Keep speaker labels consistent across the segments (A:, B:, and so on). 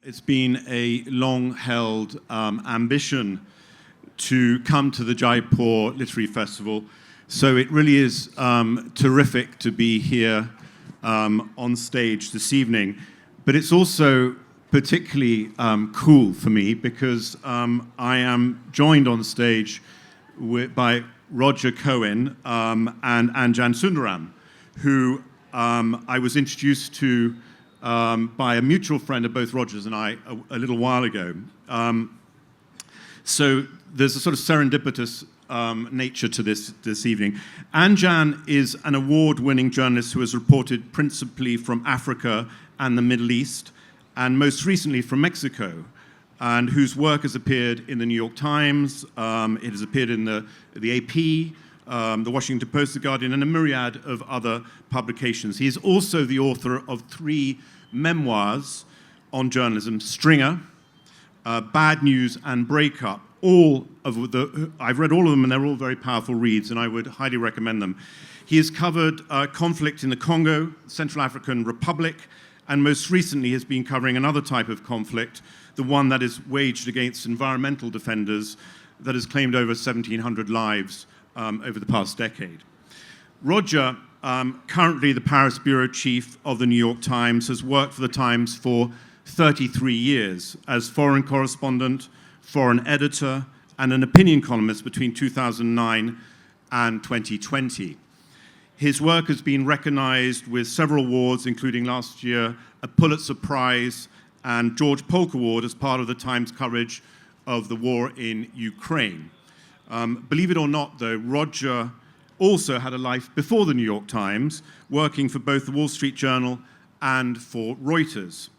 A: It's been a long-held ambition to come to the Jaipur Literary Festival, so it really is terrific to be here on stage this evening. But it's also particularly cool for me because I am joined on stage by Roger Cohen and Anjan Sundram, who I was introduced to by a mutual friend of both Rogers and I a little while ago. So there's a sort of serendipitous nature to this evening. Anjan is an award-winning journalist who has reported principally from Africa and the Middle East, and most recently from Mexico, and whose work has appeared in the New York Times, it has appeared in the AP, the Washington Post, The Guardian, and a myriad of other publications. He is also the author of 3 memoirs on journalism: Stringer, Bad News, and Breakup. I've read all of them, and they're all very powerful reads, and I would highly recommend them. He has covered conflict in the Congo, Central African Republic, and most recently has been covering another type of conflict, the one that is waged against environmental defenders, that has claimed over 1,700 lives over the past decade. Roger, currently the Paris bureau chief of the New York Times, has worked for the Times for 33 years as foreign correspondent, foreign editor, and an opinion columnist between 2009 and 2020. His work has been recognized with several awards, including last year a Pulitzer Prize and George Polk Award as part of the Times coverage of the war in Ukraine. Believe it or not, though, Roger also had a life before the New York Times, working for both the Wall Street Journal and for Reuters.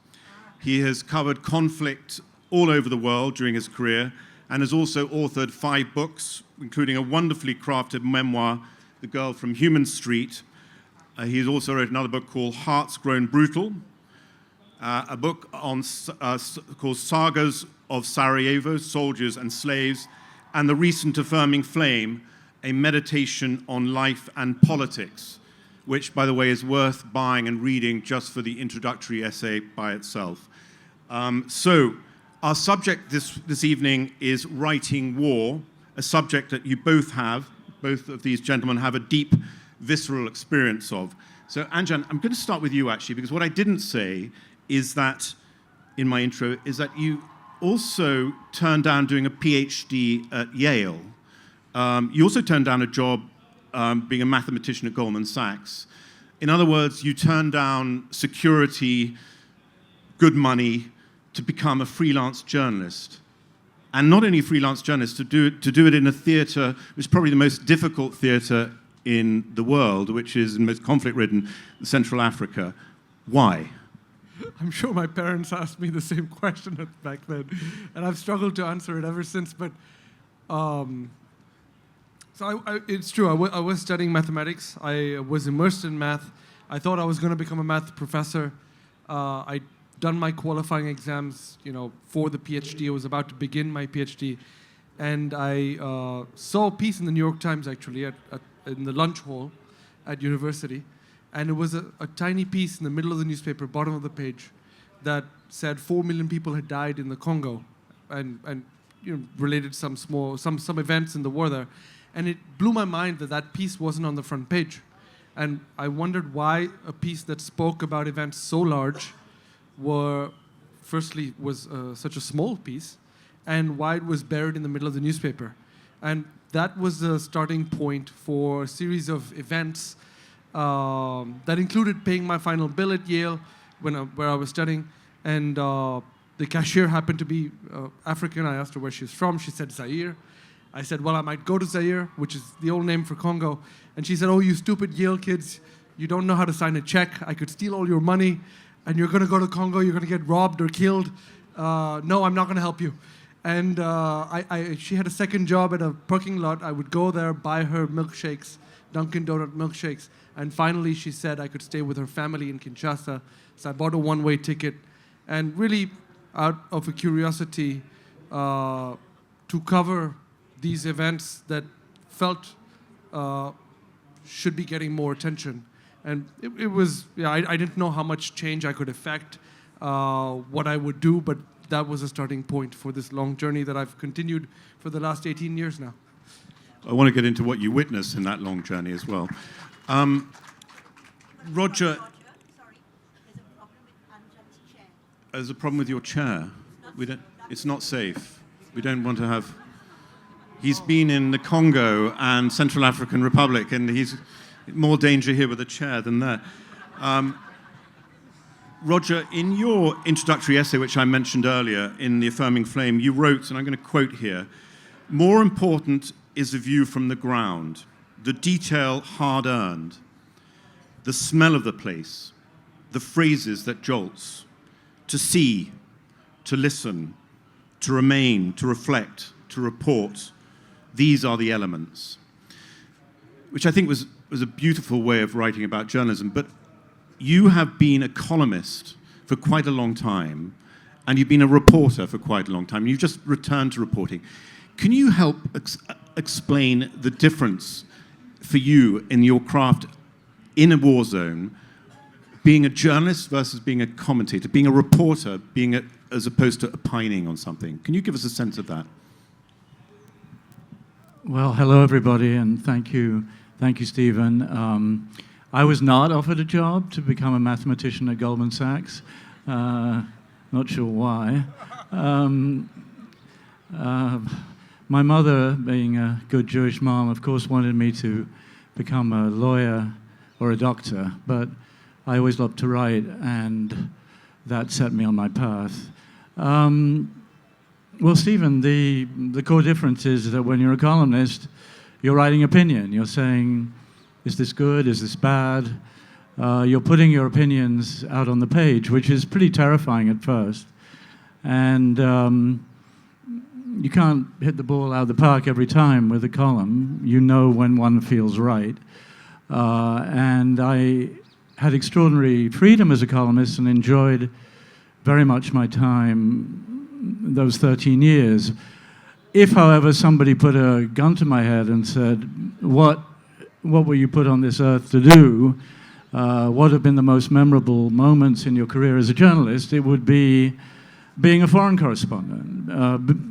A: He has covered conflict all over the world during his career and has also authored 5 books, including a wonderfully crafted memoir, The Girl from Human Street. He has also wrote another book called Hearts Grown Brutal, a book called Sagas of Sarajevo, Soldiers and Slaves, and The Recent Affirming Flame, a meditation on life and politics, which, by the way, is worth buying and reading just for the introductory essay by itself. So our subject this evening is writing war, a subject that you both of these gentlemen have a deep, visceral experience of. So Anjan, I'm going to start with you, actually, because what I didn't say is that, in my intro, is that you also turned down doing a PhD at Yale. You also turned down a job being a mathematician at Goldman Sachs. In other words, you turned down security, good money, to become a freelance journalist. And not only a freelance journalist, to do it in a theater, which is probably the most difficult theater in the world, which is the most conflict-ridden, Central Africa. Why?
B: I'm sure my parents asked me the same question back then, and I've struggled to answer it ever since. But it's true. I was studying mathematics. I was immersed in math. I thought I was going to become a math professor. I'd done my qualifying exams, for the PhD. I was about to begin my PhD, and I saw a piece in the New York Times, actually, in the lunch hall at university. And it was a tiny piece in the middle of the newspaper, bottom of the page, that said 4 million people had died in the Congo, and related some events in the war there. And it blew my mind that piece wasn't on the front page. And I wondered why a piece that spoke about events so large was such a small piece, and why it was buried in the middle of the newspaper. And that was the starting point for a series of events that included paying my final bill at Yale where I was studying. And the cashier happened to be African. I asked her where she was from. She said Zaire. I said, well, I might go to Zaire, which is the old name for Congo. And she said, oh, you stupid Yale kids, you don't know how to sign a check. I could steal all your money, and you're going to go to Congo, you're going to get robbed or killed. No, I'm not going to help you. And she had a second job at a parking lot. I would go there, buy her milkshakes, Dunkin' Donut milkshakes. And finally, she said I could stay with her family in Kinshasa. So I bought a one-way ticket. And really, out of a curiosity to cover these events that felt should be getting more attention. And it was, I didn't know how much change I could effect. what I would do, but that was a starting point for this long journey that I've continued for the last 18 years now.
A: I want to get into what you witnessed in that long journey as well. Roger,
C: sorry, there's a problem with Anjan's chair.
A: there's a problem with your chair. It's not safe. We don't want to have... He's been in the Congo and Central African Republic, and he's more danger here with a chair than there. Roger, in your introductory essay, which I mentioned earlier in The Affirming Flame, you wrote, and I'm going to quote here, "More important is the view from the ground, the detail hard-earned, the smell of the place, the phrases that jolts, to see, to listen, to remain, to reflect, to report. These are the elements," which I think was a beautiful way of writing about journalism. But you have been a columnist for quite a long time, and you've been a reporter for quite a long time. You've just returned to reporting. Can you help explain the difference for you in your craft in a war zone, being a journalist versus being a commentator, being a reporter, as opposed to opining on something? Can you give us a sense of that?
D: Well, hello everybody, and thank you, Stephen. I was not offered a job to become a mathematician at Goldman Sachs. Not sure why. My mother, being a good Jewish mom, of course wanted me to become a lawyer or a doctor, but I always loved to write, and that set me on my path. Well, Stephen, the core difference is that when you're a columnist, you're writing opinion. You're saying, is this good? Is this bad? You're putting your opinions out on the page, which is pretty terrifying at first. And you can't hit the ball out of the park every time with a column. You know when one feels right. And I had extraordinary freedom as a columnist and enjoyed very much my time those 13 years. If, however, somebody put a gun to my head and said, what were you put on this earth to do? What have been the most memorable moments in your career as a journalist? It would be being a foreign correspondent,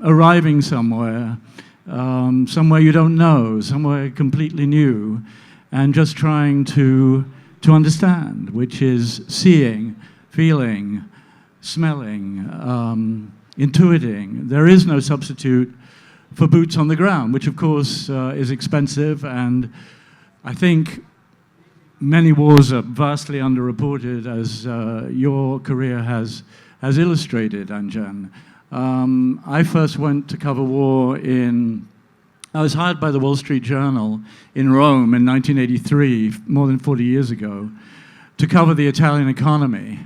D: arriving somewhere you don't know, somewhere completely new, and just trying to understand, which is seeing, feeling, smelling, intuiting. There is no substitute for boots on the ground, which of course is expensive, and I think many wars are vastly underreported, as your career has illustrated, Anjan. I first went to cover war I was hired by the Wall Street Journal in Rome in 1983, more than 40 years ago, to cover the Italian economy.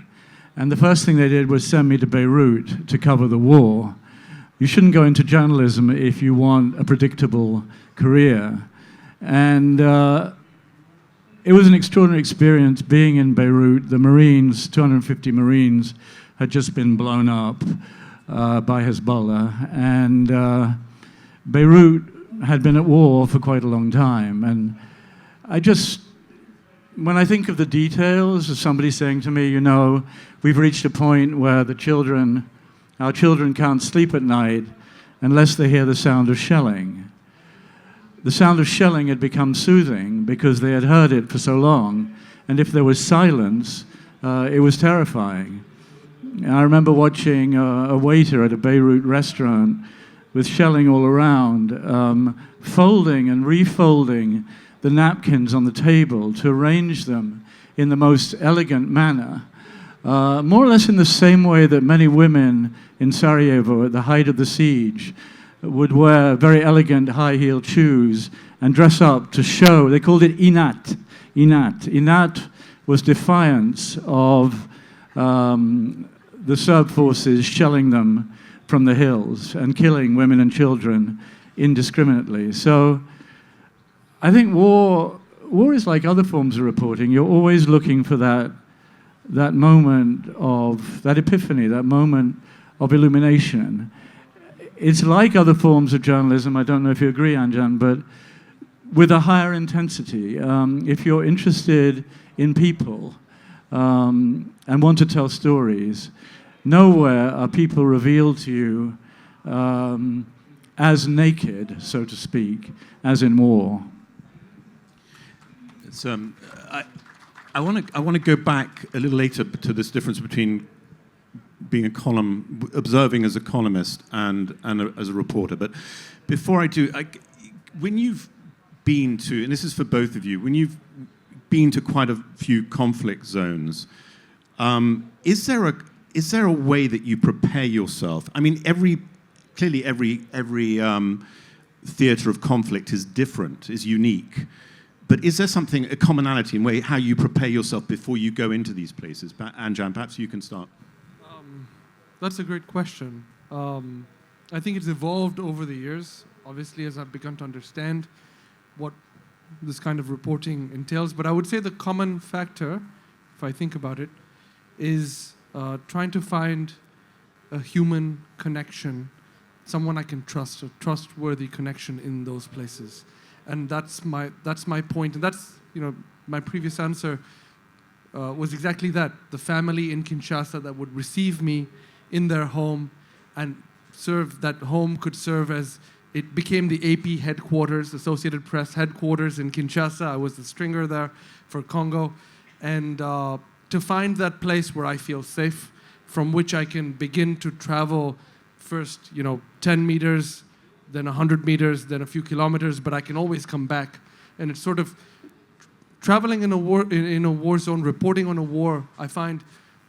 D: And the first thing they did was send me to Beirut to cover the war. You shouldn't go into journalism if you want a predictable career. And it was an extraordinary experience being in Beirut. The Marines, 250 Marines, had just been blown up by Hezbollah. And Beirut had been at war for quite a long time. And when I think of the details of somebody saying to me, we've reached a point where our children can't sleep at night unless they hear the sound of shelling. The sound of shelling had become soothing because they had heard it for so long, and if there was silence, it was terrifying. I remember watching a waiter at a Beirut restaurant with shelling all around, folding and refolding the napkins on the table to arrange them in the most elegant manner, more or less in the same way that many women in Sarajevo at the height of the siege would wear very elegant high-heeled shoes and dress up to show. They called it inat. Inat was defiance of the Serb forces shelling them from the hills and killing women and children indiscriminately. So I think war is like other forms of reporting. You're always looking for that moment of, that epiphany, that moment of illumination. It's like other forms of journalism, I don't know if you agree, Anjan, but with a higher intensity. If you're interested in people, and want to tell stories, nowhere are people revealed to you as naked, so to speak, as in war.
A: It's, I want to go back a little later to this difference between being observing as a columnist and as a reporter. But before I do, when you've been to, and this is for both of you, when you've been to quite a few conflict zones, is there a way that you prepare yourself? I mean, clearly every theater of conflict is different, is unique. But is there a commonality in how you prepare yourself before you go into these places? Anjan, perhaps you can start.
B: That's a great question. I think it's evolved over the years, obviously, as I've begun to understand what this kind of reporting entails. But I would say the common factor, if I think about it, is trying to find a human connection, someone I can trust, a trustworthy connection in those places. And that's my point. And that's, my previous answer was exactly that. The family in Kinshasa that would receive me in their home and that home could serve as, it became the AP headquarters, Associated Press headquarters in Kinshasa. I was the stringer there for Congo. And to find that place where I feel safe, from which I can begin to travel first, 10 meters, then 100 meters, then a few kilometers, but I can always come back. And it's sort of traveling in a war zone, reporting on a war. I find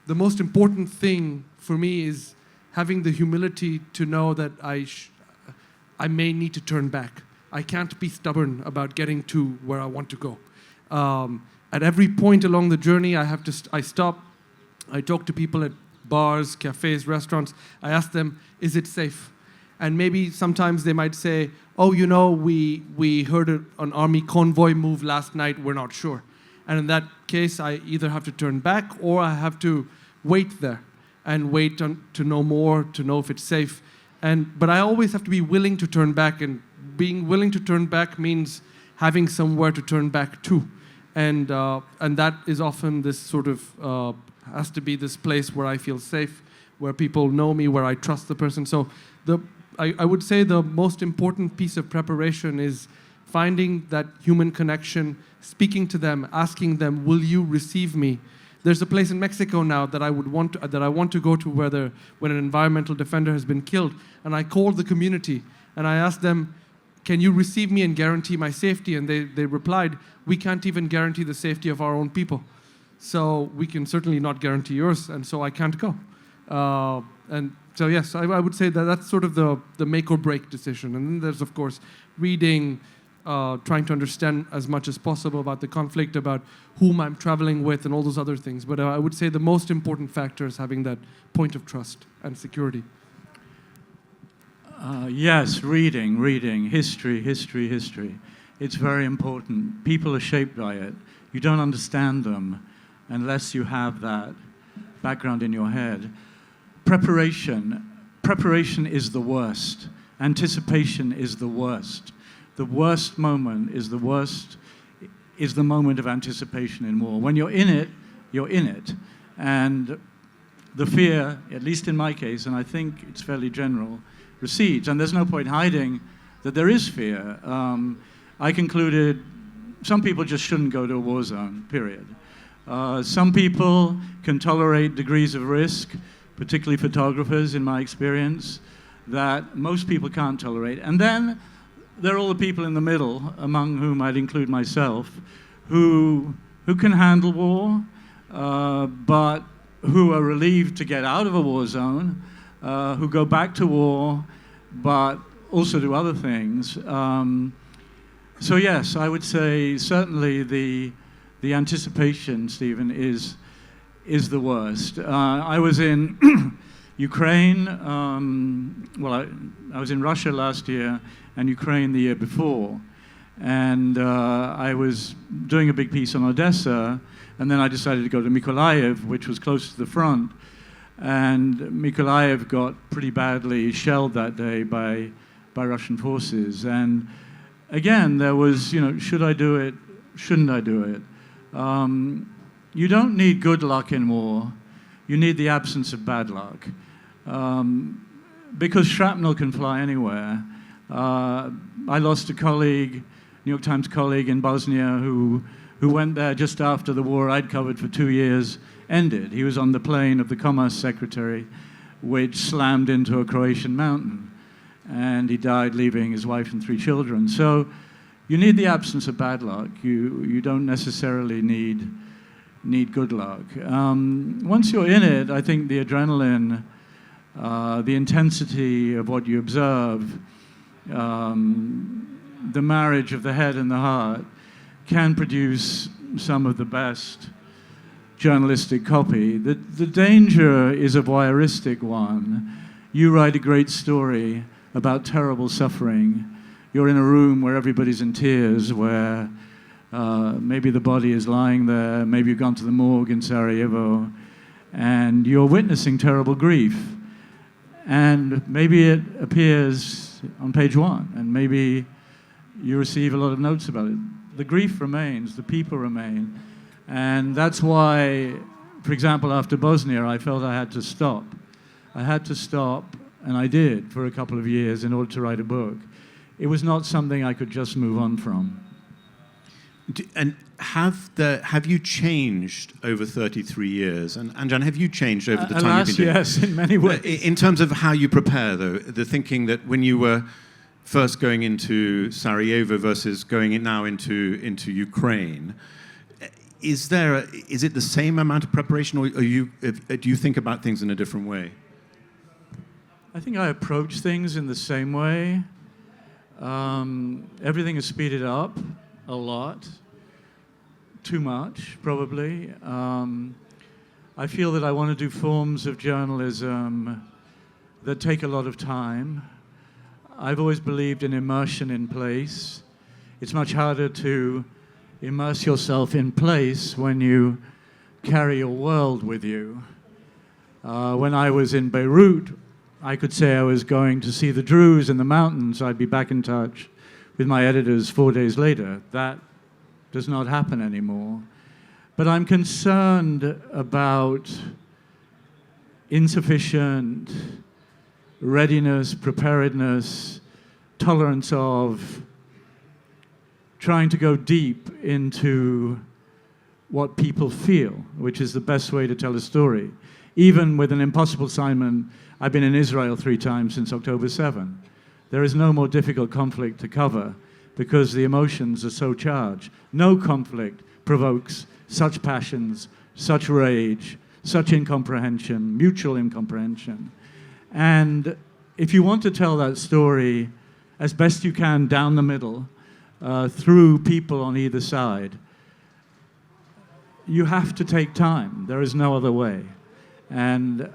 B: the most important thing for me is having the humility to know that I may need to turn back. I can't be stubborn about getting to where I want to go. At every point along the journey, I stop. I talk to people at bars, cafes, restaurants. I ask them, is it safe? And maybe sometimes they might say, oh, we heard an army convoy move last night, we're not sure. And in that case, I either have to turn back or I have to wait there and wait to know more, to know if it's safe. But I always have to be willing to turn back, and being willing to turn back means having somewhere to turn back to. And that is often this sort of, has to be this place where I feel safe, where people know me, where I trust the person. So I would say the most important piece of preparation is finding that human connection, speaking to them, asking them, will you receive me? There's a place in Mexico now that I want to go to when an environmental defender has been killed. And I called the community and I asked them, can you receive me and guarantee my safety? And they replied, we can't even guarantee the safety of our own people. So we can certainly not guarantee yours, and so I can't go. And so yes, I would say that's sort of the make or break decision. And then there's, of course, reading, trying to understand as much as possible about the conflict, about whom I'm traveling with, and all those other things. But I would say the most important factor is having that point of trust and security.
D: Yes, reading, history. It's very important. People are shaped by it. You don't understand them unless you have that background in your head. Preparation is the worst. Anticipation is the worst. The worst moment is the moment of anticipation in war. When you're in it, you're in it. And the fear, at least in my case, and I think it's fairly general, recedes. And there's no point hiding that there is fear. I concluded some people just shouldn't go to a war zone, period. Some people can tolerate degrees of risk, particularly photographers, in my experience, that most people can't tolerate. And then there are all the people in the middle, among whom I'd include myself, who can handle war, but who are relieved to get out of a war zone, who go back to war, but also do other things. So yes, I would say certainly the anticipation, Stephen, is the worst. I was in Ukraine, I was in Russia last year and Ukraine the year before. And I was doing a big piece on Odessa, and then I decided to go to Mykolaiv, which was close to the front. And Mykolaiv got pretty badly shelled that day by Russian forces. And again, there was, should I do it? Shouldn't I do it? you don't need good luck in war. You need the absence of bad luck. Because shrapnel can fly anywhere. I lost a colleague, New York Times colleague in Bosnia who went there just after the war I'd covered for 2 years ended. He was on the plane of the Commerce Secretary, which slammed into a Croatian mountain. And he died leaving his wife and 3 children. So you need the absence of bad luck. You don't necessarily need good luck. Once you're in it, I think the adrenaline, the intensity of what you observe, the marriage of the head and the heart can produce some of the best journalistic copy. The danger is a voyeuristic one. You write a great story about terrible suffering. You're in a room where everybody's in tears, where maybe the body is lying there, maybe you've gone to the morgue in Sarajevo, and you're witnessing terrible grief. And maybe it appears on page 1, and maybe you receive a lot of notes about it. The grief remains, the people remain, and that's why, for example, after Bosnia, I felt I had to stop. I had to stop, and I did for a couple of years in order to write a book. It was not something I could just move on from.
A: And have you changed over 33 years? And Anjan, have you changed over the time
D: Alas,
A: you've been doing
D: yes, in many ways.
A: In terms of how you prepare, though, the thinking that when you were first going into Sarajevo versus going now into Ukraine, is it the same amount of preparation, or do you think about things in a different way?
D: I think I approach things in the same way. Everything is speeded up a lot, too much, probably. I feel that I want to do forms of journalism that take a lot of time. I've always believed in immersion in place. It's much harder to immerse yourself in place when you carry your world with you. When I was in Beirut, I could say I was going to see the Druze in the mountains. I'd be back in touch with my editors 4 days later. That does not happen anymore. But I'm concerned about insufficient readiness, preparedness, tolerance of trying to go deep into what people feel, which is the best way to tell a story. Even with an impossible assignment, I've been in Israel 3 times since October 7. There is no more difficult conflict to cover because the emotions are so charged. No conflict provokes such passions, such rage, such incomprehension, mutual incomprehension. And if you want to tell that story as best you can down the middle, through people on either side, you have to take time. There is no other way. And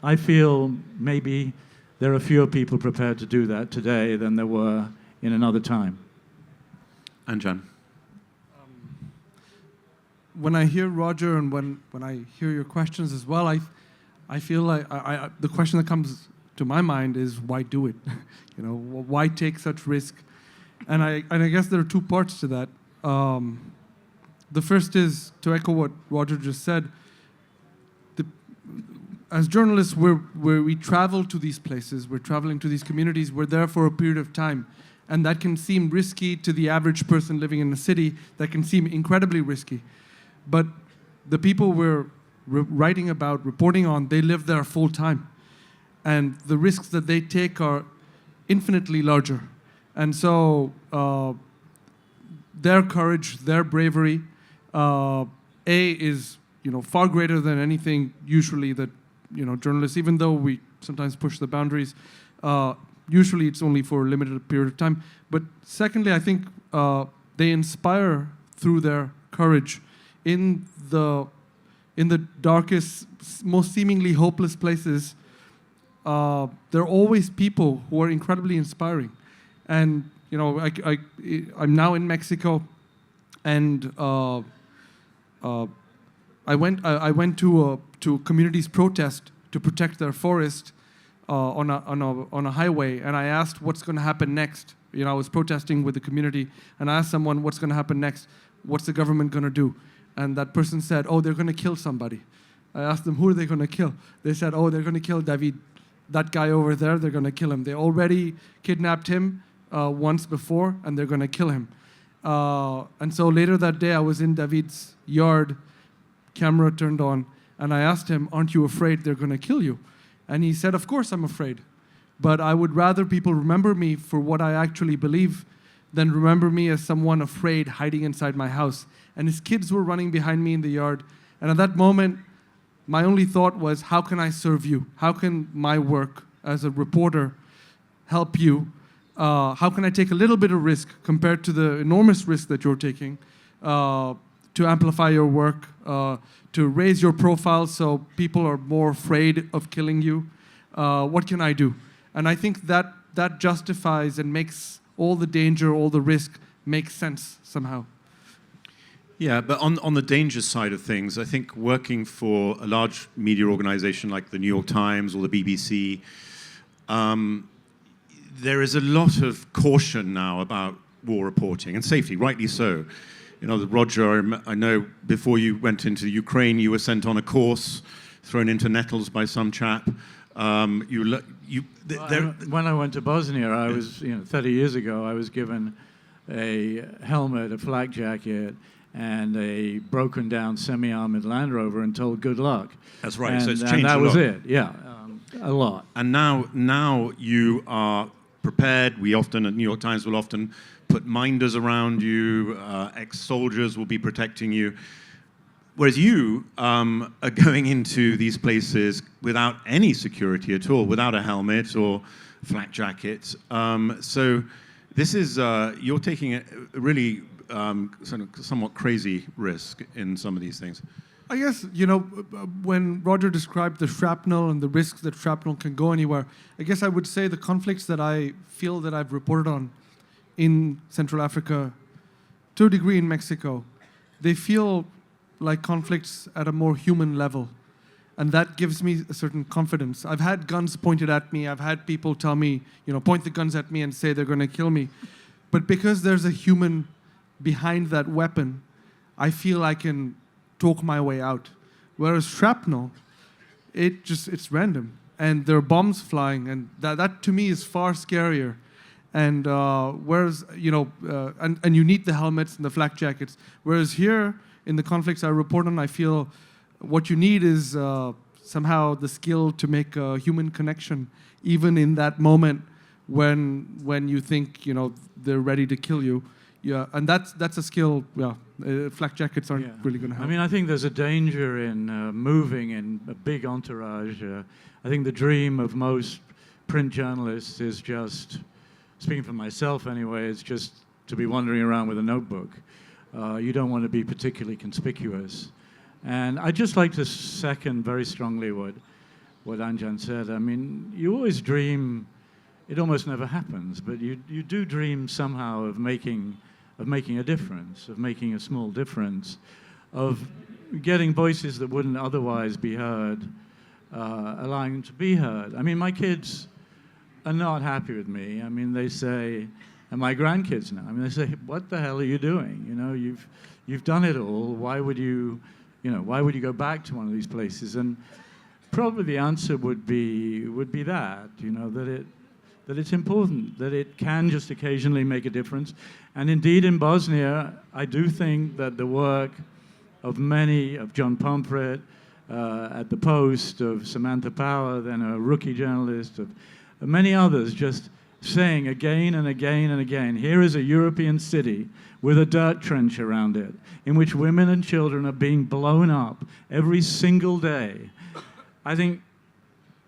D: I feel maybe there are fewer people prepared to do that today than there were in another time.
A: Anjan.
B: When I hear Roger and when I hear your questions as well, I feel like the question that comes to my mind is why do it? Why take such risk? And I guess there are 2 parts to that. The first is to echo what Roger just said. As journalists, we travel to these places, we're traveling to these communities, we're there for a period of time. And that can seem risky to the average person living in a city, that can seem incredibly risky. But the people we're writing about, reporting on, they live there full time. And the risks that they take are infinitely larger. And so their courage, their bravery, is far greater than anything usually that journalists, even though we sometimes push the boundaries, usually it's only for a limited period of time. But secondly, I think they inspire through their courage in the darkest, most seemingly hopeless places. There are always people who are incredibly inspiring. And I'm now in Mexico, and I went to a community's protest to protect their forest on a highway, and I asked what's going to happen next. I was protesting with the community, and I asked someone what's going to happen next. What's the government going to do? And that person said, oh, they're going to kill somebody. I asked them, who are they going to kill? They said, oh, they're going to kill David. That guy over there, they're going to kill him. They already kidnapped him once before, and they're going to kill him. And so later that day, I was in David's yard, camera turned on, and I asked him, aren't you afraid they're going to kill you? And he said, of course I'm afraid. But I would rather people remember me for what I actually believe than remember me as someone afraid hiding inside my house. And his kids were running behind me in the yard. And at that moment, my only thought was, how can I serve you? How can my work as a reporter help you? How can I take a little bit of risk compared to the enormous risk that you're taking to amplify your work, to raise your profile so people are more afraid of killing you? What can I do? And I think that justifies and makes all the danger, all the risk make sense somehow.
A: Yeah, but on the danger side of things, I think working for a large media organization like the New York Times or the BBC, there is a lot of caution now about war reporting, and safety, rightly so. You know, Roger, I know before you went into Ukraine, you were sent on a course, thrown into nettles by some chap.
D: When I went to Bosnia, I was, 30 years ago, I was given a helmet, a flak jacket, and a broken down semi-armored Land Rover and told good luck.
A: That's right,
D: and,
A: so it's changed
D: that
A: a lot.
D: was it, yeah, a lot.
A: And now you are prepared. We often, at New York Times, will often put minders around you, ex-soldiers will be protecting you. Whereas you are going into these places without any security at all, without a helmet or flak jacket. So this is, you're taking a really somewhat crazy risk in some of these things.
B: I guess, when Roger described the shrapnel and the risks that shrapnel can go anywhere, I guess I would say the conflicts that I feel that I've reported on in Central Africa, to a degree in Mexico, they feel like conflicts at a more human level. And that gives me a certain confidence. I've had guns pointed at me. I've had people tell me, point the guns at me and say they're going to kill me. But because there's a human behind that weapon, I feel I can talk my way out. Whereas shrapnel, it's random. And there are bombs flying. And that to me is far scarier. And whereas, and you need the helmets and the flak jackets. Whereas here, in the conflicts I report on, I feel what you need is somehow the skill to make a human connection, even in that moment when you think they're ready to kill you. Yeah, and that's a skill. Yeah, flak jackets aren't really going to help.
D: I mean, I think there's a danger in moving in a big entourage. I think the dream of most print journalists is just, speaking for myself anyway, is just to be wandering around with a notebook. You don't want to be particularly conspicuous. And I'd just like to second very strongly what Anjan said. I mean, you always dream, it almost never happens, but you do dream somehow of making a difference, of making a small difference, of getting voices that wouldn't otherwise be heard, allowing them to be heard. I mean, my kids are not happy with me. I mean, they say, and my grandkids now, I mean, they say, what the hell are you doing? You've done it all. Why would you go back to one of these places? And probably the answer would be that, that it's important, that it can just occasionally make a difference. And indeed, in Bosnia, I do think that the work of many, of John Pomfret at the Post, of Samantha Power, then a rookie journalist, of many others, just saying again and again and again, here is a European city with a dirt trench around it, in which women and children are being blown up every single day. I think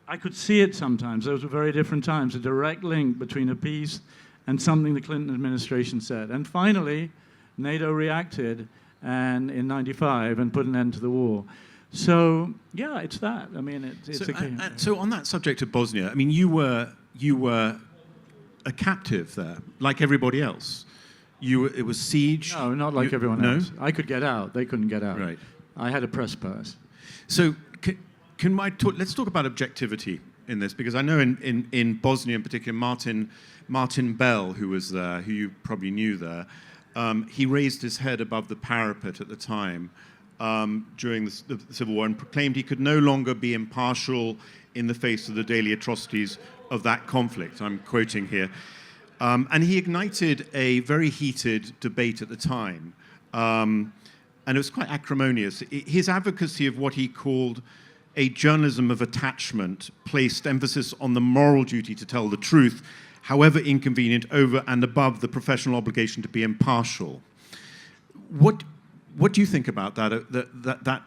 D: I could see it sometimes. Those were very different times, a direct link between a piece and something the Clinton administration said. And finally, NATO reacted and in '95 and put an end to the war. So, yeah, it's that. I mean,
A: so on that subject of Bosnia, I mean, you were a captive there, like everybody else. It was siege.
D: No, not like everyone else. I could get out. They couldn't get out.
A: Right.
D: I had a press pass.
A: So let's talk about objectivity in this, because I know in Bosnia in particular, Martin Bell, who was there, who you probably knew there, he raised his head above the parapet at the time during the Civil War and proclaimed he could no longer be impartial in the face of the daily atrocities of that conflict. I'm quoting here. And he ignited a very heated debate at the time. And it was quite acrimonious. His advocacy of what he called a journalism of attachment placed emphasis on the moral duty to tell the truth, however inconvenient, over and above the professional obligation to be impartial. What do you think about that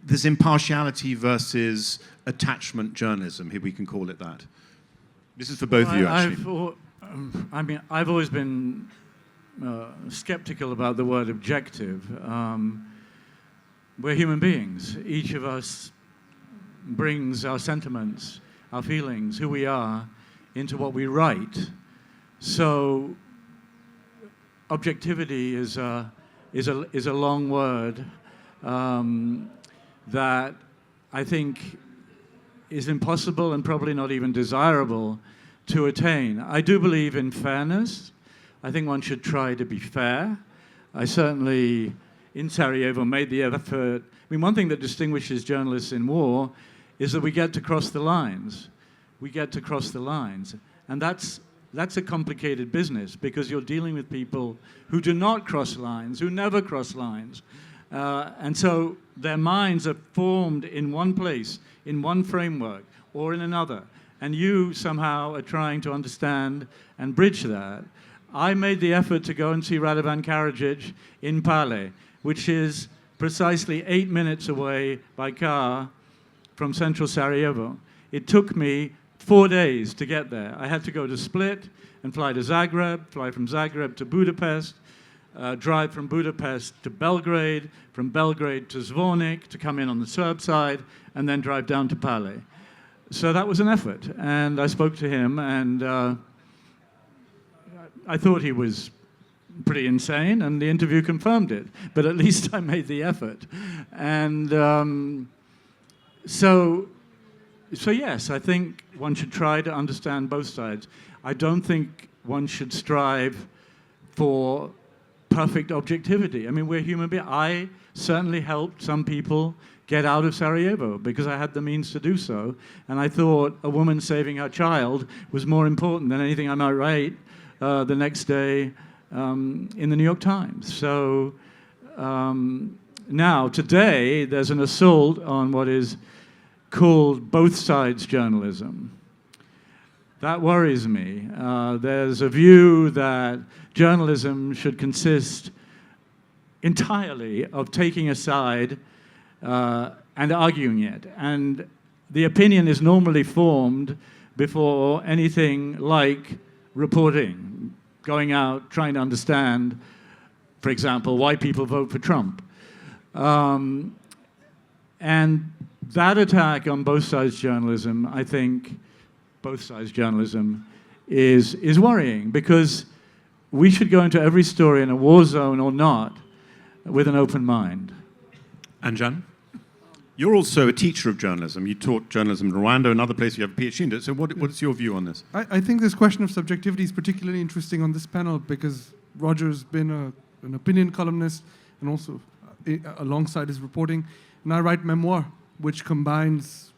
A: this impartiality versus attachment journalism, if we can call it that? This is for both of you, actually.
D: I've always been skeptical about the word objective. We're human beings. Each of us brings our sentiments, our feelings, who we are, into what we write. So objectivity is a long word that I think is impossible and probably not even desirable to attain. I do believe in fairness. I think one should try to be fair. I certainly, in Sarajevo, made the effort. I mean, one thing that distinguishes journalists in war is that we get to cross the lines. We get to cross the lines. And that's a complicated business because you're dealing with people who do not cross lines, who never cross lines. And so their minds are formed in one place, in one framework, or in another. And you somehow are trying to understand and bridge that. I made the effort to go and see Radovan Karadzic in Pale, which is precisely 8 minutes away by car from central Sarajevo. It took me 4 days to get there. I had to go to Split and fly to Zagreb, fly from Zagreb to Budapest, drive from Budapest to Belgrade, from Belgrade to Zvornik to come in on the Serb side, and then drive down to Pale. So that was an effort, and I spoke to him, and I thought he was pretty insane, and the interview confirmed it, but at least I made the effort. And so yes, I think one should try to understand both sides. I don't think one should strive for perfect objectivity. I mean, we're human beings. I certainly helped some people get out of Sarajevo because I had the means to do so. And I thought a woman saving her child was more important than anything I might write the next day in the New York Times. So now, today, there's an assault on what is called both sides journalism. That worries me. There's a view that journalism should consist entirely of taking a side and arguing it. And the opinion is normally formed before anything like reporting, going out, trying to understand, for example, why people vote for Trump. And that attack on both sides journalism, I think, both sides journalism, is worrying because we should go into every story in a war zone or not with an open mind.
A: Anjan? You're also a teacher of journalism. You taught journalism in Rwanda and other places. You have a PhD in it. So what's your view on this?
B: I think this question of subjectivity is particularly interesting on this panel because Roger's been an opinion columnist and also alongside his reporting. And I write memoir, which combines,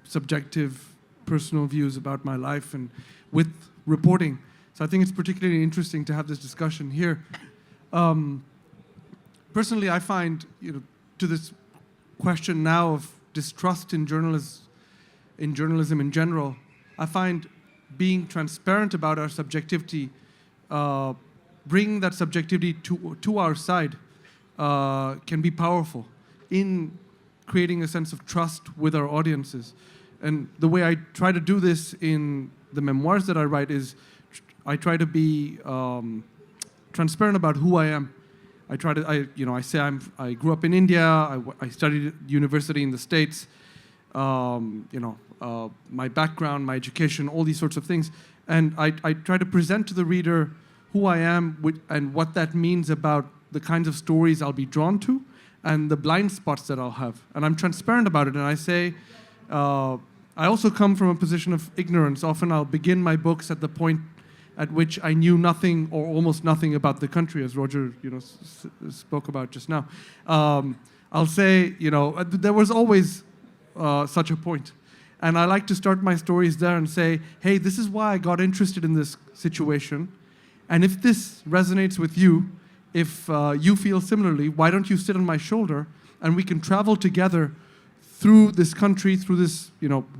B: subjective personal views about my life and with reporting. So I think it's particularly interesting to have this discussion here. Personally, I find, to this question now of distrust in journalism in general, I find being transparent about our subjectivity, bringing that subjectivity to our side, can be powerful in creating a sense of trust with our audiences. And the way I try to do this in the memoirs that I write is I try to be transparent about who I am. I say I grew up in India. I studied at university in the States. My background, my education, all these sorts of things, and I try to present to the reader who I am and what that means about the kinds of stories I'll be drawn to, and the blind spots that I'll have. And I'm transparent about it. And I say, I also come from a position of ignorance. Often I'll begin my books at the point at which I knew nothing or almost nothing about the country, as Roger spoke about just now. I'll say, there was always such a point. And I like to start my stories there and say, hey, this is why I got interested in this situation. And if this resonates with you, if you feel similarly, why don't you sit on my shoulder and we can travel together through this country, through this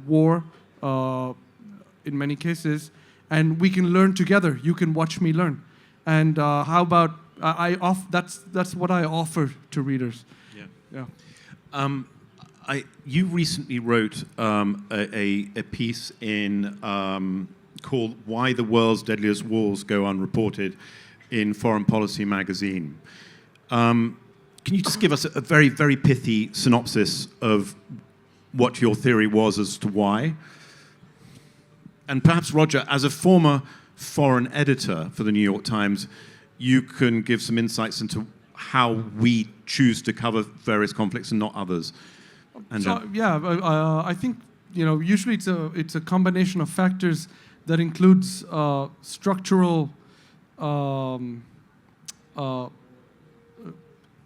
B: war in many cases, and we can learn together. You can watch me learn. And how about, that's what I offer to readers. Yeah.
A: You recently wrote a piece in called "Why the World's Deadliest Wars Go Unreported" in Foreign Policy magazine. Can you just give us a very, very pithy synopsis of what your theory was as to why? And perhaps, Roger, as a former foreign editor for the New York Times, you can give some insights into how we choose to cover various conflicts and not others.
B: I think usually it's a combination of factors that includes structural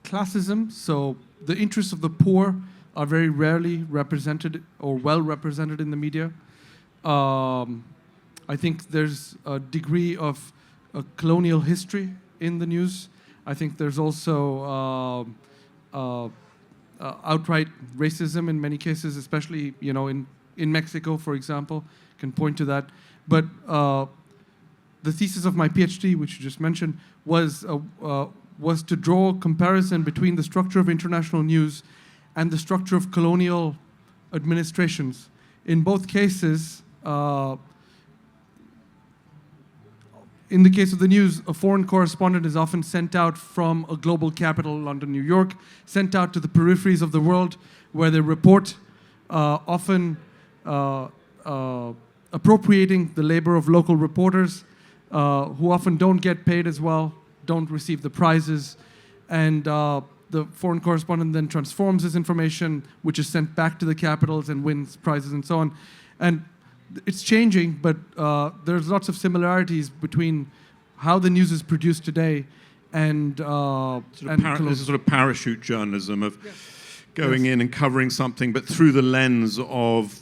B: classism. So the interests of the poor are very rarely represented or well represented in the media. I think there's a degree of colonial history in the news. I think there's also outright racism in many cases, especially in Mexico, for example, can point to that. But the thesis of my PhD, which you just mentioned, was to draw a comparison between the structure of international news and the structure of colonial administrations. In both cases, in the case of the news, a foreign correspondent is often sent out from a global capital, London, New York, sent out to the peripheries of the world, where they report, often appropriating the labor of local reporters, who often don't get paid as well, don't receive the prizes, and the foreign correspondent then transforms this information, which is sent back to the capitals and wins prizes and so on. And it's changing, but there's lots of similarities between how the news is produced today and
A: there's a sort of parachute journalism of going in and covering something, but through the lens of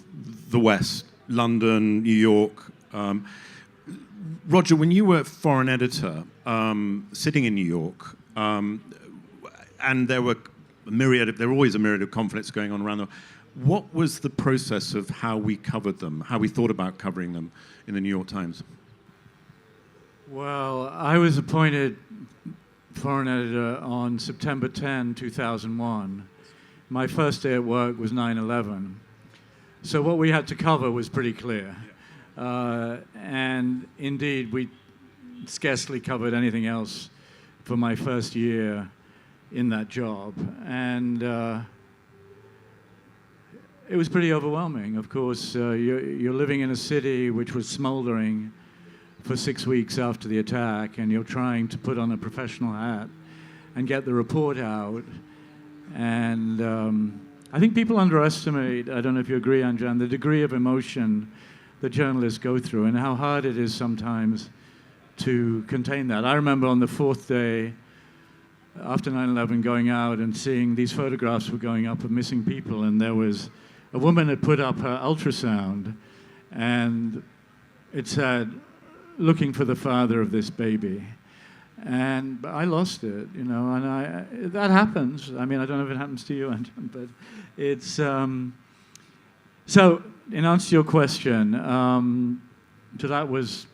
A: the West, London, New York. Roger, when you were foreign editor, sitting in New York, and there were always a myriad of conflicts going on around the world. What was the process of how we covered them, how we thought about covering them in the New York Times?
D: Well, I was appointed foreign editor on September 10, 2001. My first day at work was 9/11. So what we had to cover was pretty clear. And indeed, we scarcely covered anything else for my first year in that job. And it was pretty overwhelming. Of course, you're living in a city which was smoldering for 6 weeks after the attack, and you're trying to put on a professional hat and get the report out. And I think people underestimate, I don't know if you agree, Anjan, the degree of emotion that journalists go through and how hard it is sometimes to contain that. I remember on the fourth day after 9/11 going out and seeing these photographs were going up of missing people, and there was a woman had put up her ultrasound, and it said, "Looking for the father of this baby." And I lost it, and that happens. I mean, I don't know if it happens to you, Anjan, but it's... So, in answer to your question, so that was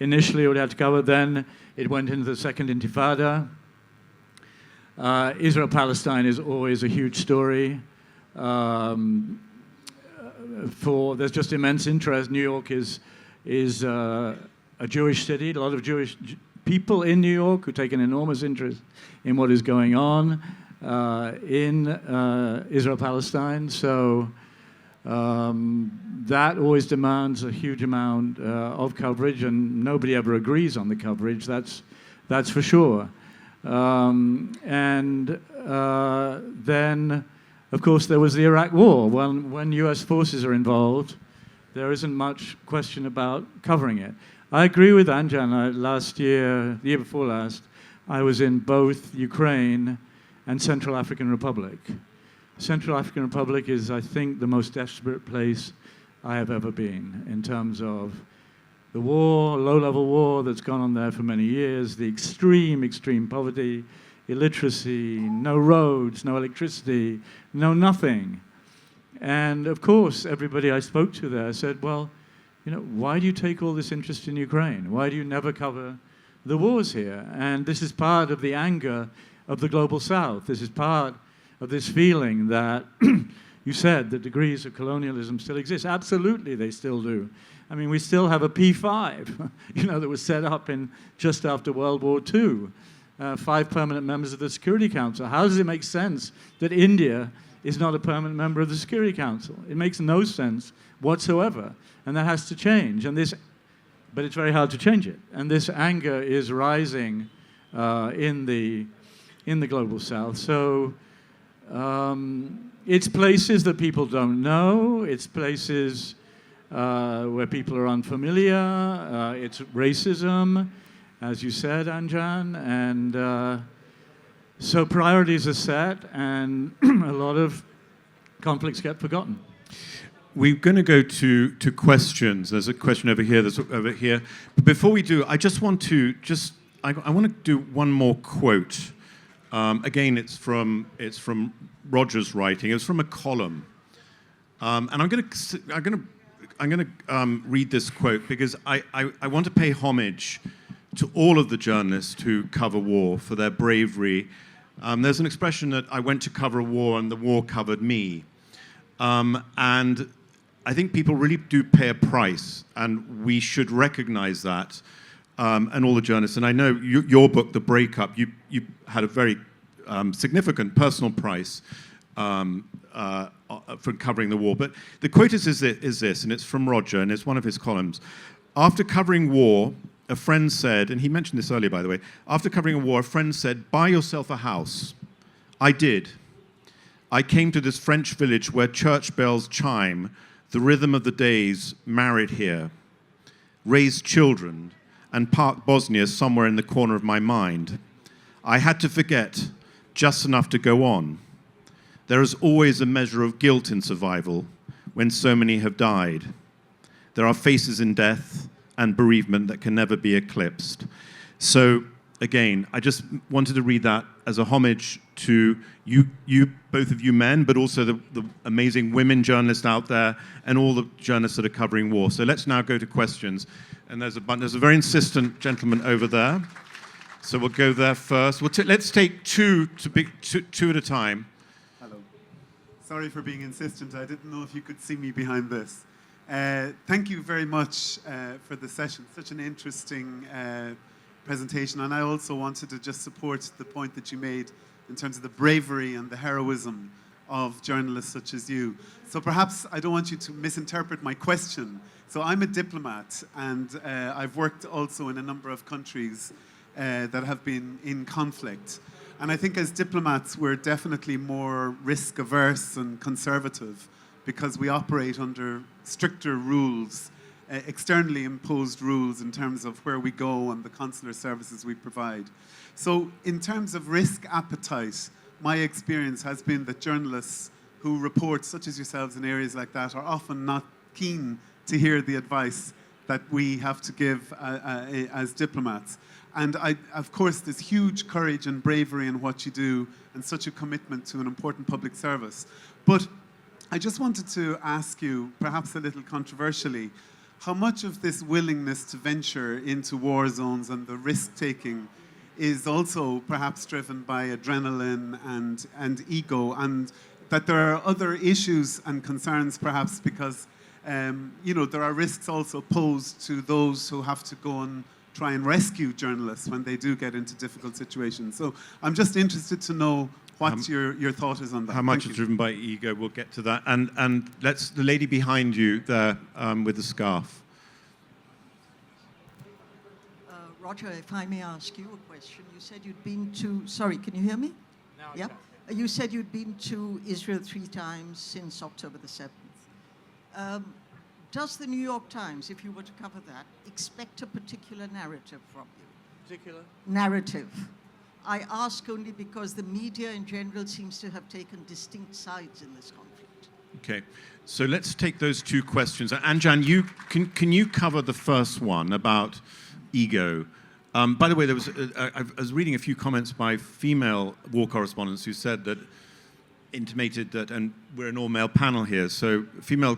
D: initially what I had to cover. Then it went into the Second Intifada. Israel-Palestine is always a huge story. There's just immense interest. New York is a Jewish city. A lot of Jewish people in New York who take an enormous interest in what is going on in Israel-Palestine. So that always demands a huge amount of coverage, and nobody ever agrees on the coverage. That's for sure. Then, of course, there was the Iraq War. When U.S. forces are involved, there isn't much question about covering it. I agree with Anjan. The year before last, I was in both Ukraine and Central African Republic. Central African Republic is, I think, the most desperate place I have ever been in terms of the war, low-level war that's gone on there for many years, the extreme poverty, illiteracy, no roads, no electricity, no nothing. And of course, everybody I spoke to there said, well, you know, why do you take all this interest in Ukraine? Why do you never cover the wars here? And this is part of the anger of the global South. This is part of this feeling that you said the degrees of colonialism still exist. Absolutely, they still do. I mean, we still have a P5, you know, that was set up in just after World War II. 5 permanent members of the Security Council. How does it make sense that India is not a permanent member of the Security Council? It makes no sense whatsoever, and that has to change. But it's very hard to change it. And this anger is rising in the global South. So it's places that people don't know. It's places where people are unfamiliar. It's racism, as you said, Anjan. And so priorities are set, and a lot of conflicts get forgotten.
A: We're going to go to questions. There's a question over here. There's over here. But before we do, I just want to I want to do one more quote. Again, it's from Roger's writing. It was from a column, and I'm going to read this quote because I want to pay homage to all of the journalists who cover war for their bravery. There's an expression that I went to cover a war and the war covered me. And I think people really do pay a price, and we should recognize that, and all the journalists. And I know your book, The Breakup, you had a very significant personal price for covering the war. But the quote is this, and it's from Roger, and it's one of his columns. After covering war, a friend said, and he mentioned this earlier, by the way, after covering a war, a friend said, buy yourself a house. I did. I came to this French village where church bells chime, the rhythm of the days, married here, raised children, and parked Bosnia somewhere in the corner of my mind. I had to forget, just enough to go on. There is always a measure of guilt in survival when so many have died. There are faces in death and bereavement that can never be eclipsed. So, again, I just wanted to read that as a homage to you, both of you men, but also the amazing women journalists out there and all the journalists that are covering war. So let's now go to questions. And there's a very insistent gentleman over there. So we'll go there first. Let's take two at a time.
E: Hello. Sorry for being insistent. I didn't know if you could see me behind this. Thank you very much for the session. Such an interesting presentation. And I also wanted to just support the point that you made in terms of the bravery and the heroism of journalists such as you. So perhaps I don't want you to misinterpret my question. So I'm a diplomat, and I've worked also in a number of countries that have been in conflict. And I think as diplomats, we're definitely more risk-averse and conservative because we operate under stricter rules, externally imposed rules in terms of where we go and the consular services we provide. So in terms of risk appetite, my experience has been that journalists who report, such as yourselves, in areas like that are often not keen to hear the advice that we have to give as diplomats. And of course, there's huge courage and bravery in what you do and such a commitment to an important public service. But I just wanted to ask you, perhaps a little controversially, how much of this willingness to venture into war zones and the risk-taking is also perhaps driven by adrenaline and ego, and that there are other issues and concerns perhaps because there are risks also posed to those who have to go and try and rescue journalists when they do get into difficult situations. So I'm just interested to know what your thought is on that.
A: How much is driven by ego? We'll get to that. And let's the lady behind you there with the scarf.
F: Roger, if I may ask you a question. You said you'd been to... Sorry, can you hear me?
D: No,
F: yeah. You said you'd been to Israel 3 times since October the 7th. Does the New York Times, if you were to cover that, expect a particular narrative from you?
D: Particular?
F: Narrative. I ask only because the media in general seems to have taken distinct sides in this conflict.
A: Okay, so let's take those two questions. Anjan, can you cover the first one about ego? By the way, there was I was reading a few comments by female war correspondents who said that, intimated that, and we're an all-male panel here, so female,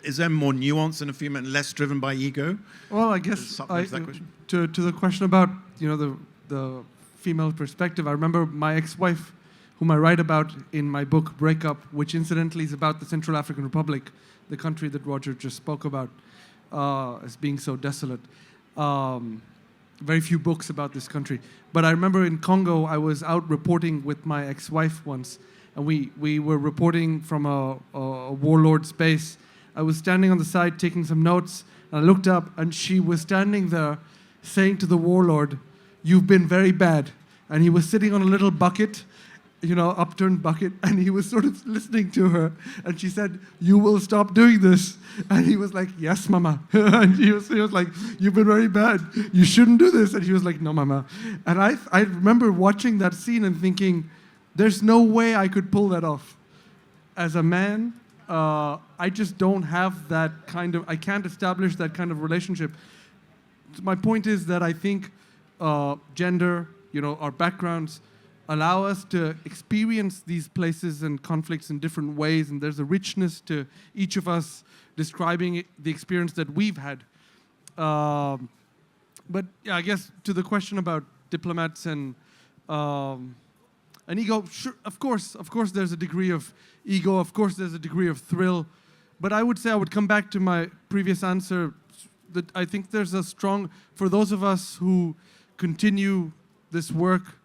A: is there more nuance in a female, less driven by ego?
B: Well, I guess to the question about the female perspective, I remember my ex-wife, whom I write about in my book Breakup, which incidentally is about the Central African Republic, the country that Roger just spoke about as being so desolate. Very few books about this country. But I remember in Congo, I was out reporting with my ex-wife once, and we were reporting from a warlord's base. I was standing on the side taking some notes, and I looked up, and she was standing there saying to the warlord, "You've been very bad." And he was sitting on a little bucket, upturned bucket, and he was sort of listening to her. And she said, "You will stop doing this." And he was like, "Yes, mama." And he was like, "You've been very bad. You shouldn't do this." And she was like, "No, mama." And I remember watching that scene and thinking, there's no way I could pull that off. As a man, I just don't have that I can't establish that kind of relationship. My point is that I think gender, our backgrounds, allow us to experience these places and conflicts in different ways, and there's a richness to each of us describing the experience that we've had. But yeah, I guess to the question about diplomats and ego, sure, of course there's a degree of ego, of course there's a degree of thrill, but I would say I would come back to my previous answer that I think there's a strong, for those of us who continue this work,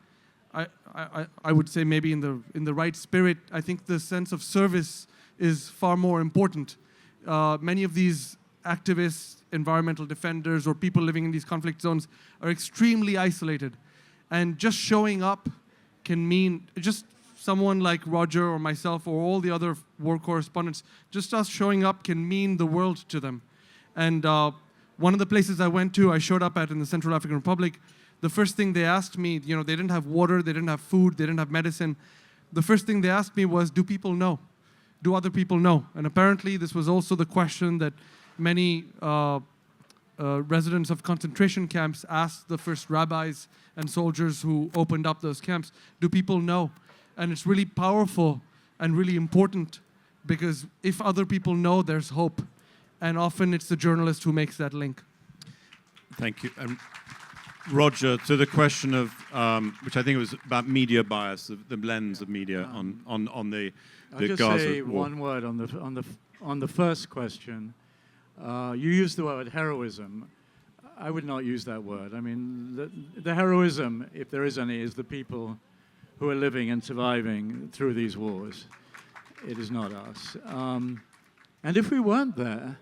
B: I would say maybe in the right spirit, I think the sense of service is far more important. Many of these activists, environmental defenders, or people living in these conflict zones are extremely isolated. And just showing up can mean, just someone like Roger or myself or all the other war correspondents, just us showing up can mean the world to them. And one of the places I went to, I showed up at in the Central African Republic, the first thing they asked me, they didn't have water, they didn't have food, they didn't have medicine. The first thing they asked me was, do people know? Do other people know? And apparently this was also the question that many residents of concentration camps asked the first rabbis and soldiers who opened up those camps. Do people know? And it's really powerful and really important, because if other people know, there's hope. And often it's the journalist who makes that link.
A: Thank you. Roger, to the question of, which I think was about media bias, the lens of media on the
D: I'll just
A: Gaza
D: say
A: war.
D: one word on the first question. You used the word heroism. I would not use that word. I mean, the heroism, if there is any, is the people who are living and surviving through these wars. It is not us. And if we weren't there,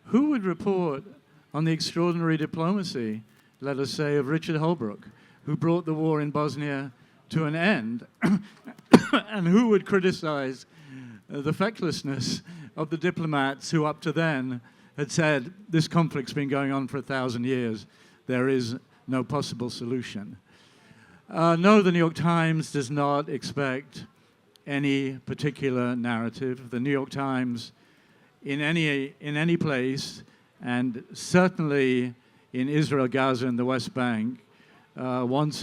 D: who would report on the extraordinary diplomacy, let us say, of Richard Holbrooke, who brought the war in Bosnia to an end? And who would criticize the fecklessness of the diplomats who up to then had said, this conflict's been going on for 1,000 years, there is no possible solution? No, the New York Times does not expect any particular narrative. The New York Times, in any place, and certainly in Israel, Gaza, and the West Bank, wants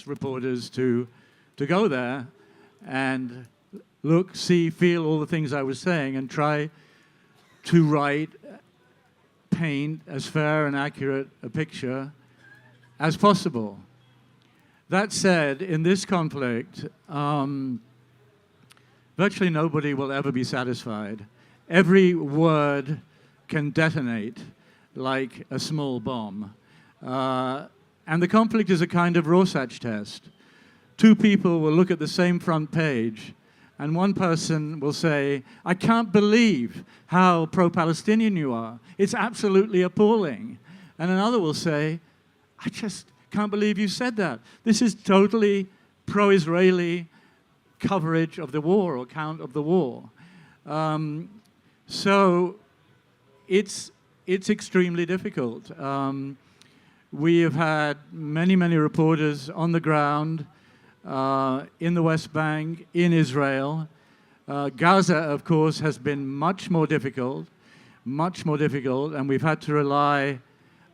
D: reporters to go there and look, see, feel all the things I was saying, and try to paint as fair and accurate a picture as possible. That said, in this conflict, virtually nobody will ever be satisfied. Every word can detonate like a small bomb. And the conflict is a kind of Rorschach test. Two people will look at the same front page, and one person will say, I can't believe how pro-Palestinian you are. It's absolutely appalling. And another will say, I just can't believe you said that. This is totally pro-Israeli coverage of the war or account of the war. So it's extremely difficult. we have had many, many reporters on the ground in the West Bank, in Israel. Gaza, of course, has been much more difficult, and we've had to rely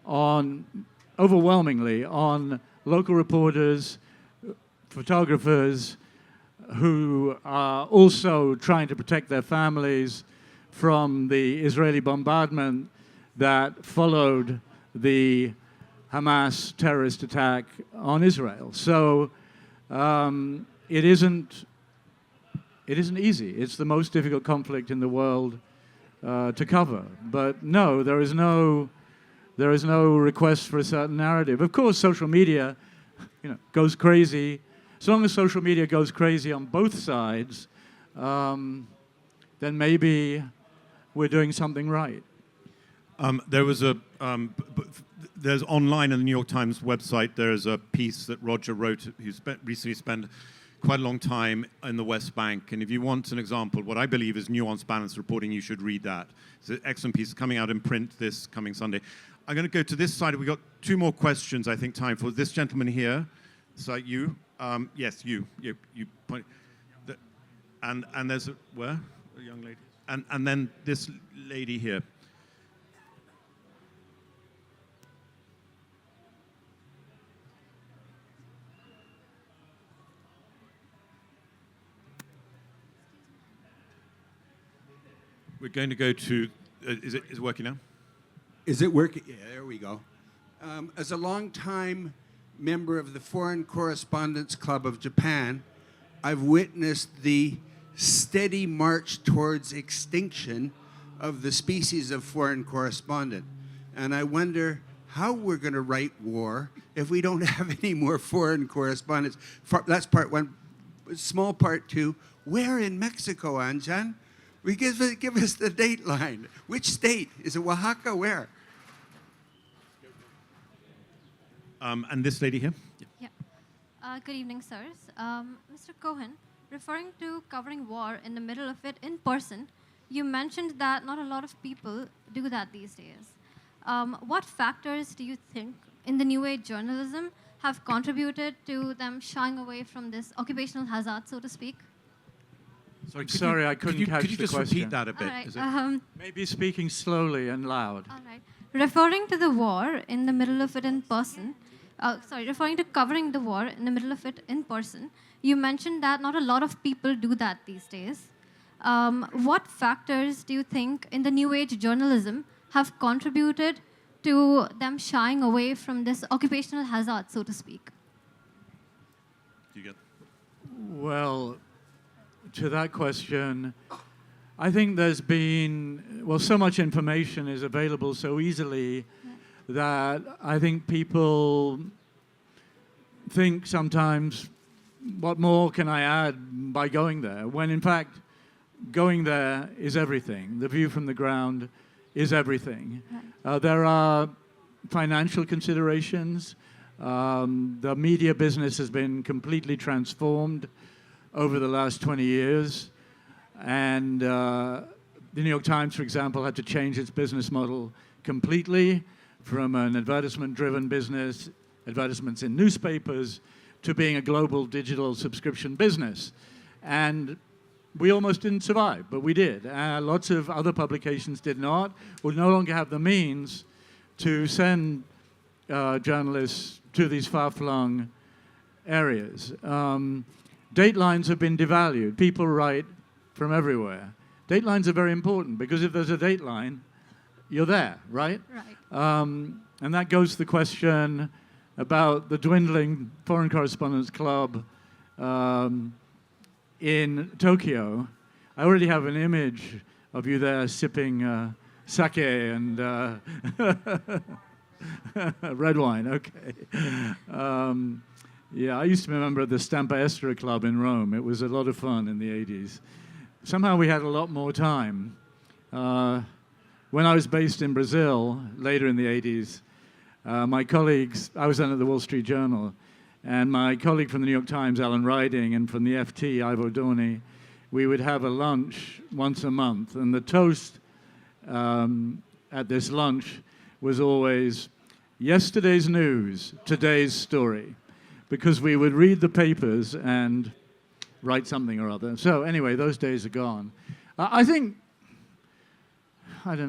D: overwhelmingly on local reporters, photographers, who are also trying to protect their families from the Israeli bombardment that followed the Hamas terrorist attack on Israel. So it isn't easy. It's the most difficult conflict in the world to cover. But no, there is no request for a certain narrative. Of course, social media, goes crazy. As long as social media goes crazy on both sides, then maybe we're doing something right.
A: There's online on the New York Times website, there's a piece that Roger wrote, who's recently spent quite a long time in the West Bank. And if you want an example, what I believe is nuanced, balanced reporting, you should read that. It's an excellent piece coming out in print this coming Sunday. I'm going to go to this side. We've got two more questions, I think, time for. This gentleman here. So you. Yes, you point. And there's where? A young lady. And then this lady here. We're going to go to, is it working now?
G: Is it working? Yeah, there we go. As a longtime member of the Foreign Correspondents Club of Japan, I've witnessed the steady march towards extinction of the species of foreign correspondent. And I wonder how we're going to write war if we don't have any more foreign correspondents. That's part one. Small part two, where in Mexico, Anjan? Give us the date line. Which state? Is it Oaxaca? Where?
A: And this lady here.
H: Yeah. Good evening, sirs. Mr. Cohen, referring to covering war in the middle of it in person, you mentioned that not a lot of people do that these days. What factors do you think in the new age journalism have contributed to them shying away from this occupational hazard, so to speak?
D: Sorry, I couldn't catch the question.
A: Could you just repeat that a bit?
H: All right.
D: Maybe speaking slowly and loud.
H: All right. Referring to the war in the middle of it in person, referring to covering the war in the middle of it in person, you mentioned that not a lot of people do that these days. What factors do you think in the new age journalism have contributed to them shying away from this occupational hazard, so to speak?
A: Do you get?
D: Well, to that question, I think there's been, so much information is available so easily that I think people think sometimes, what more can I add by going there? When in fact, going there is everything. The view from the ground is everything. There are financial considerations. The media business has been completely transformed over the last 20 years. And the New York Times, for example, had to change its business model completely from an advertisement-driven business, advertisements in newspapers, to being a global digital subscription business. And we almost didn't survive, but we did. Lots of other publications did not, or no longer have the means to send journalists to these far-flung areas. Datelines have been devalued. People write from everywhere. Datelines are very important because if there's a dateline, you're there, right?
H: Right.
D: And that goes to the question about the dwindling Foreign Correspondents Club in Tokyo. I already have an image of you there sipping sake and red wine, okay. Yeah, I used to be a member of the Stampa Estera Club in Rome. It was a lot of fun in the 80s. Somehow we had a lot more time. When I was based in Brazil, later in the 80s, my colleagues, I was then at the Wall Street Journal, and my colleague from the New York Times, Alan Riding, and from the FT, Ivo Dorney, we would have a lunch once a month. And the toast at this lunch was always yesterday's news, today's story, because we would read the papers and write something or other. So anyway, those days are gone. I don't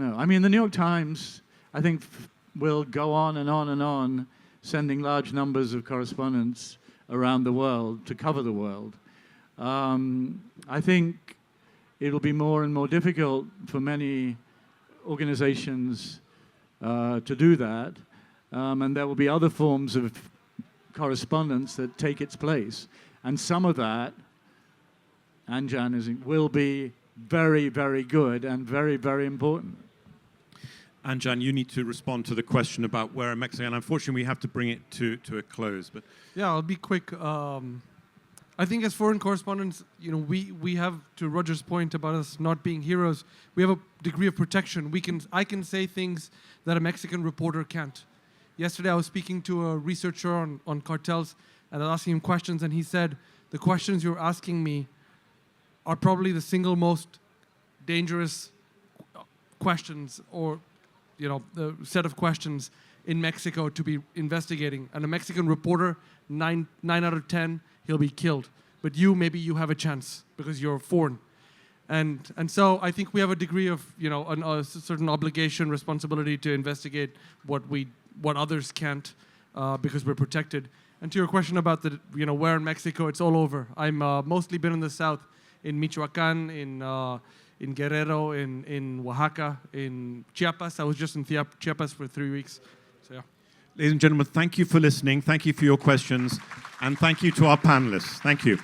D: know. I mean, the New York Times, I think, will go on and on and on, sending large numbers of correspondents around the world to cover the world. I think it'll be more and more difficult for many organizations to do that, and there will be other forms of correspondence that take its place. And some of that, Anjan, will be very, very good and very, very important.
A: Anjan, you need to respond to the question about where in Mexico, and unfortunately we have to bring it to a close. But
B: yeah, I'll be quick. I think as foreign correspondents, we have, to Roger's point about us not being heroes, we have a degree of protection. I can say things that a Mexican reporter can't. Yesterday I was speaking to a researcher on cartels, and I was asking him questions, and he said, the questions you're asking me are probably the single most dangerous questions, or the set of questions in Mexico to be investigating. And a Mexican reporter, 9 out of 10, he'll be killed. But maybe you have a chance because you're foreign. And so I think we have a degree of, a certain obligation, responsibility to investigate what others can't, because we're protected. And to your question about where in Mexico, it's all over. I'm mostly been in the south, in Michoacan, in Guerrero, in Oaxaca, in Chiapas. I was just in Chiapas for 3 weeks. So yeah.
A: Ladies and gentlemen, thank you for listening. Thank you for your questions. And thank you to our panelists. Thank you.